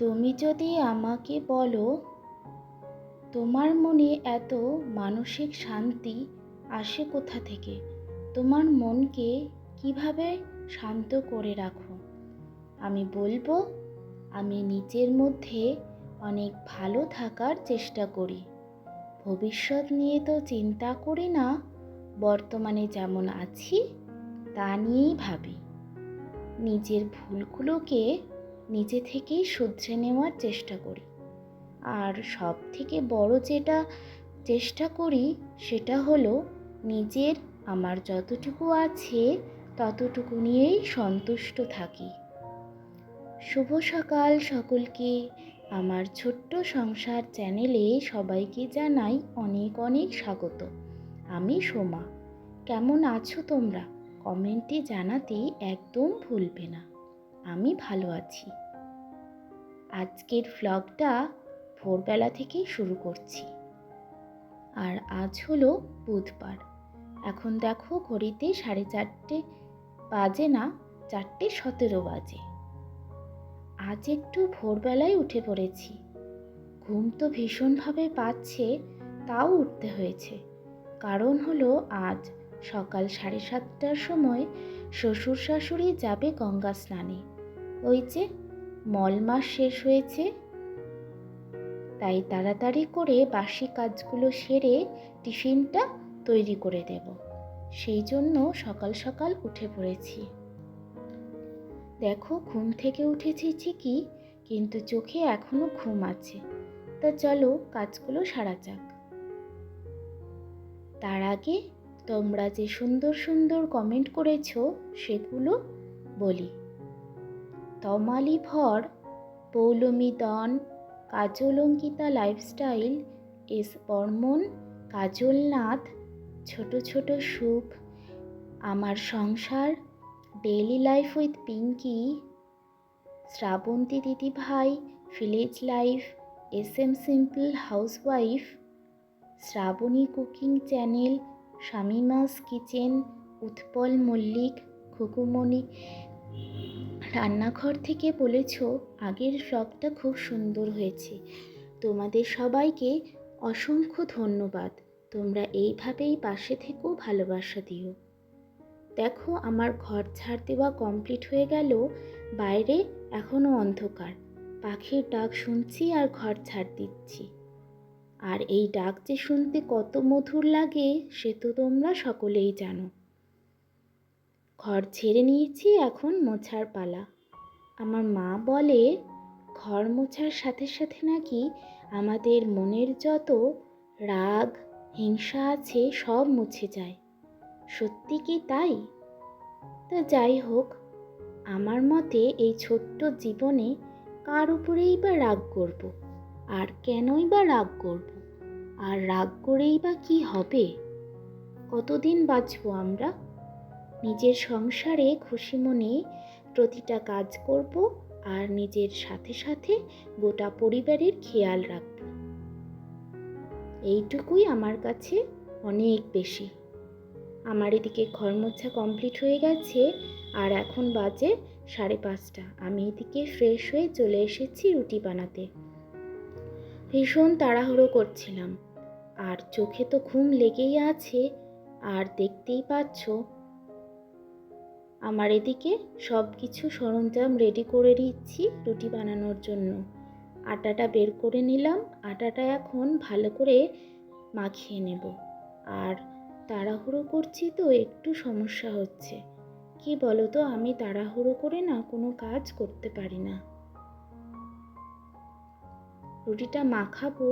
তুমি যদি আমাকে বলো তোমার মনে এত মানসিক শান্তি আসে কোথা থেকে, তোমার মনকে কিভাবে শান্ত করে রাখো, আমি বলবো আমি নিজের মধ্যে অনেক ভালো থাকার চেষ্টা করি। ভবিষ্যৎ নিয়ে তো চিন্তা করি না, বর্তমানে যেমন আছি তা নিয়েই ভাবি। নিজের ভুলগুলোকে নিজে থেকেই শুধরে নেওয়ার চেষ্টা করি। আর সব থেকে বড় যেটা চেষ্টা করি সেটা হলো নিজের আমার যতটুকু আছে ততটুকু নিয়েই সন্তুষ্ট থাকি। শুভ সকাল সকলকে। আমার ছোট্ট সংসার চ্যানেলে সবাইকে জানাই অনেক অনেক স্বাগত। আমি সোমা। কেমন আছো তোমরা? কমেন্টে জানাতে একদম ভুলবে না। আমি ভালো আছি। আজকের ভ্লগটা ভোরবেলা থেকেই শুরু করছি। আর আজ হলো বুধবার। এখন দেখো ঘড়িতে 4:30 বাজে না, 4:17 বাজে। আজ একটু ভোরবেলায় উঠে পড়েছি। ঘুম তো ভীষণভাবে পাচ্ছে, তাও উঠতে হয়েছে। কারণ হলো আজ সকাল 7:30টার সময় শ্বশুর শাশুড়ি যাবে গঙ্গা স্নানে। ওই যে মল মাস শেষ হয়েছে, তাই তাড়াতাড়ি করে বাসি কাজগুলো সেরে টিফিনটা তৈরি করে দেব। সেই জন্য সকাল সকাল উঠে পড়েছি। দেখো ঘুম থেকে উঠেছি ঠিকই, কিন্তু চোখে এখনো ঘুম আছে। তা চলো কাজগুলো সারা যাক। তার আগে তোমরা যে সুন্দর সুন্দর কমেন্ট করেছো সেগুলো বলি। তমালি ভর, পৌলমী দন, কাজল অঙ্কিতা লাইফস্টাইল, এস বর্মন, কাজল নাথ, ছোট ছোট সুখ, আমার সংসার, daily life with Pinki, Srabanti দিদি ভাই, village life, SM simple housewife, Srabani cooking channel, Shamima's kitchen, Utpal Mallick, Khukumoni রান্নাঘর থেকে বলেছ আগের ভ্লগটা খুব সুন্দর হয়েছে। তোমাদের সবাইকে অসংখ্য ধন্যবাদ। তোমরা এইভাবেই পাশে থেকো, ভালোবাসা দিও। দেখো আমার ঘর ঝাড় দেওয়া কমপ্লিট হয়ে গেল। বাইরে এখনো অন্ধকার, পাখির ডাক শুনছি আর ঘর ঝাড় দিচ্ছি। আর এই ডাক যে শুনতে কত মধুর লাগে সে তো তোমরা সকলেই জানো। ঘর ঝেড়ে নিয়েছি, এখন মোছার পালা। আমার মা বলে ঘর মোছার সাথে সাথে নাকি আমাদের মনের যত রাগ হিংসা আছে সব মুছে যায়। সত্যি কি তাই? তা যাই হোক, আমার মতে এই ছোট্ট জীবনে কার উপরেই বা রাগ করব, আর কেনই বা রাগ করব, আর রাগ করেই বা কি হবে? কতদিন বাঁচবো আমরা? নিজের সংসারে খুশি মনে প্রতিটা কাজ করব, আর নিজের সাথে সাথে গোটা পরিবারের খেয়াল রাখব। এইটুকুই আমার কাছে অনেক বেশি। আমার এদিকে ঘর মোছা কমপ্লিট হয়ে গেছে, আর এখন বাজে 5:30। আমি এদিকে ফ্রেশ হয়ে চলে এসেছি রুটি বানাতে। ভীষণ তাড়াহুড়ো করছিলাম, আর চোখে তো ঘুম লেগেই আছে। আর দেখতেই পাচ্ছ আমার এদিকে সব কিছু সরঞ্জাম রেডি করে দিচ্ছি রুটি বানানোর জন্য। আটাটা বের করে নিলাম, আটাটা এখন ভালো করে মাখিয়ে নেব। আর তাড়াহুড়ো করছি তো একটু সমস্যা হচ্ছে। কি বলো তো, আমি তাড়াহুড়ো করে না কোনো কাজ করতে পারি না। রুটিটা মাখাবো,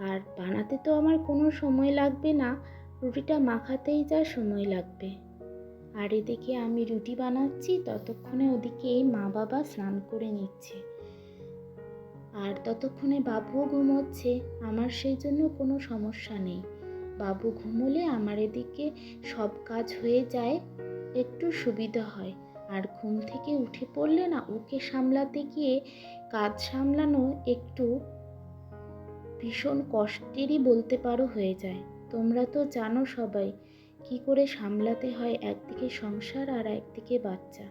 আর বানাতে তো আমার কোনো সময় লাগবে না, রুটিটা মাখাতেই যা সময় লাগবে। আর এদিকে আমি রুটি বানাচ্ছি, ততক্ষণে ওদিকে মা বাবা স্নান করে নিচ্ছে, আর ততক্ষণে বাবুও ঘুমোচ্ছে। আমার সেই জন্য কোনো সমস্যা নেই। বাবু ঘুমোলে আমার এদিকে সব কাজ হয়ে যায়, একটু সুবিধা হয়। আর ঘুম থেকে উঠে পড়লে না ওকে সামলাতে গিয়ে কাজ সামলানো একটু ভীষণ কষ্টেরই বলতে পারো হয়ে যায়। তোমরা তো জানো সবাই কি করে সামলাতে হয়, একদিকে সংসার আর একদিকে বাচ্চা।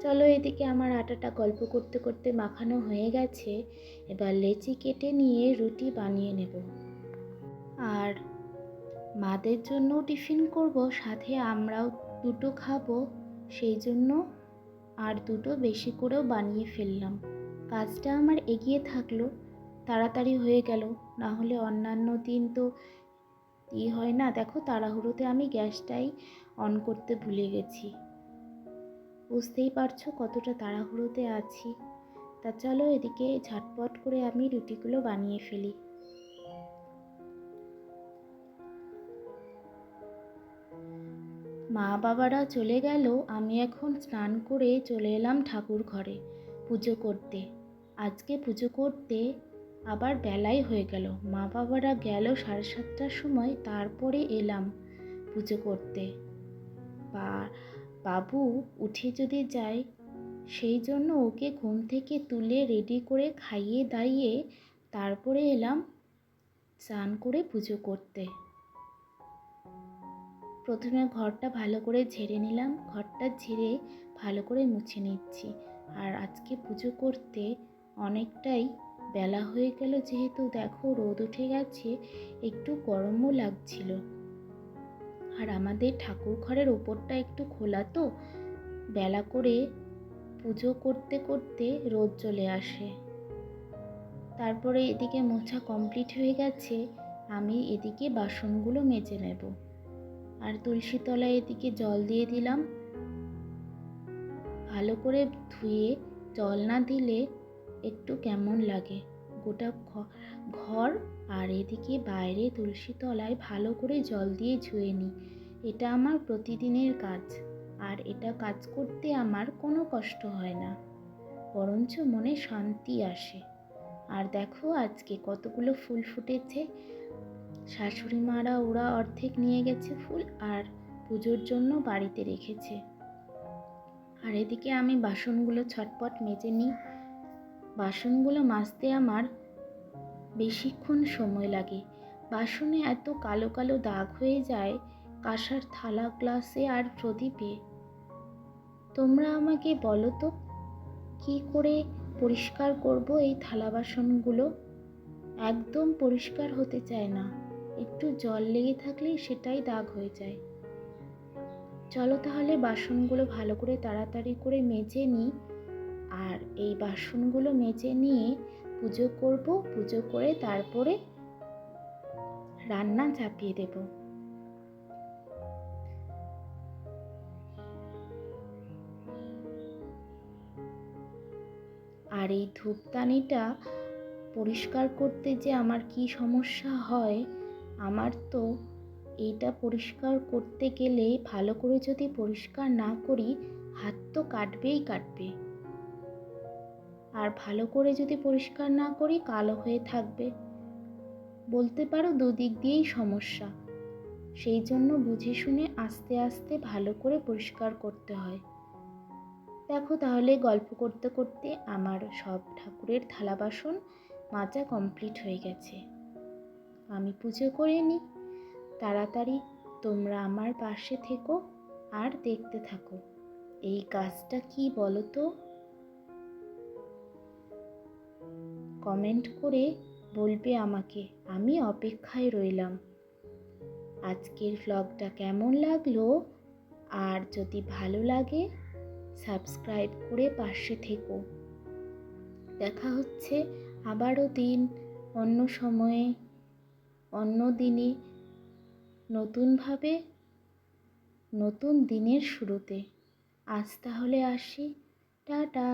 চলো, এদিকে আমার আটাটা গল্প করতে করতে মাখানো হয়ে গেছে। এবার লেচি কেটে নিয়ে রুটি বানিয়ে নেব। আর মাদের জন্য টিফিন করব, সাথে আমরাও দুটো খাবো, সেই জন্য আর দুটো বেশি করেও বানিয়ে ফেললাম। কাজটা আমার এগিয়ে থাকলো, তাড়াতাড়ি হয়ে গেল। না হলে অন্যান্য দিন তো হয় না। দেখো, তাড়াহুড়োতে আমি গ্যাসটাই অন করতে ভুলে গেছি। বুঝতেই পারছো কতটা তাড়াহুড়োতে আছি। তা চলো, এদিকে ঝটপট করে আমি রুটিগুলো বানিয়ে ফেলি। মা বাবারা চলে গেল, আমি এখন স্নান করে চলে এলাম ঠাকুর ঘরে পুজো করতে। আজকে পুজো করতে আবার বেলাই হয়ে গেল। মা বাবারা গেল 7:30টার সময়, তারপরে এলাম পুজো করতে। বাবু উঠে যদি যায়, সেই জন্য ওকে ঘুম থেকে তুলে রেডি করে খাইয়ে দাইয়ে তারপরে এলাম স্নান করে পুজো করতে। প্রথমে ঘরটা ভালো করে ঝেড়ে নিলাম, ঘরটা ঝেড়ে ভালো করে মুছে নিচ্ছি। আর আজকে পুজো করতে অনেকটাই বেলা হয়ে গেল, যেহেতু দেখো রোদ উঠে গেছে, একটু গরমও লাগছিল। আর আমাদের ঠাকুর ঘরের ওপরটা একটু খোলা, তো বেলা করে পুজো করতে করতে রোদ চলে আসে। তারপরে এদিকে মোছা কমপ্লিট হয়ে গেছে, আমি এদিকে বাসনগুলো মেজে নেব। আর তুলসী তলায় এদিকে জল দিয়ে দিলাম। ভালো করে ধুয়ে জল না দিলে একটু কেমন লাগে। গোটা ঘর আর এদিকে বাইরে তুলসী তলায় ভালো করে জল দিয়ে ধুয়ে নিই। এটা আমার প্রতিদিনের কাজ, আর এটা কাজ করতে আমার কোনো কষ্ট হয় না, বরঞ্চ মনে শান্তি আসে। আর দেখো আজকে কতগুলো ফুল ফুটেছে। শাশুড়ি মারা ওরা অর্ধেক নিয়ে গেছে ফুল, আর পুজোর জন্য বাড়িতে রেখেছে। আর এদিকে আমি বাসনগুলো ছটপট মেজে নিই। বাসনগুলো মাজতে আমার বেশিক্ষণ সময় লাগে। বাসনে এত কালো কালো দাগ হয়ে যায়, কাঁসার থালা, গ্লাসে আর প্রদীপে। তোমরা আমাকে বলো তো, কি করে পরিষ্কার করব এই থালা বাসনগুলো? একদম পরিষ্কার হতে চায় না, একটু জল লেগে থাকলেই সেটাই দাগ হয়ে যায়। চলো তাহলে বাসনগুলো ভালো করে তাড়াতাড়ি করে মেজে নিই। আর এই বাসনগুলো মেজে নিয়ে পুজো করব, পুজো করে তারপরে রান্না চাপিয়ে দেব। আর এই ধূপদানিটা পরিষ্কার করতে যে আমার কি সমস্যা হয়, আমার তো এইটা পরিষ্কার করতে গেলে ভালো করে যদি পরিষ্কার না করি, হাত তো কাটবেই কাটবে। আর ভালো করে যদি পরিষ্কার না করি, কালো হয়ে থাকবে। বলতে পারো দুদিক দিয়েই সমস্যা। সেই জন্য বুঝে শুনে আস্তে আস্তে ভালো করে পরিষ্কার করতে হয়। দেখো তাহলে গল্প করতে করতে আমার সব ঠাকুরের থালা বাসন মাজা কমপ্লিট হয়ে গেছে। আমি পুজো করে নিই তাড়াতাড়ি। তোমরা আমার পাশে থেকো আর দেখতে থাকো। এই কাজটা কি বলো তো? কমেন্ট করে বলবে আমাকে, আমি অপেক্ষায় রইলাম। আজকের ভ্লগটা কেমন লাগলো? আর যদি ভালো লাগে, সাবস্ক্রাইব করে পাশে থেকো। দেখা হচ্ছে আবারও অন্য সময়ে, অন্য দিনে, নতুনভাবে, নতুন দিনের শুরুতে। আজ তাহলে আসি, টাটা।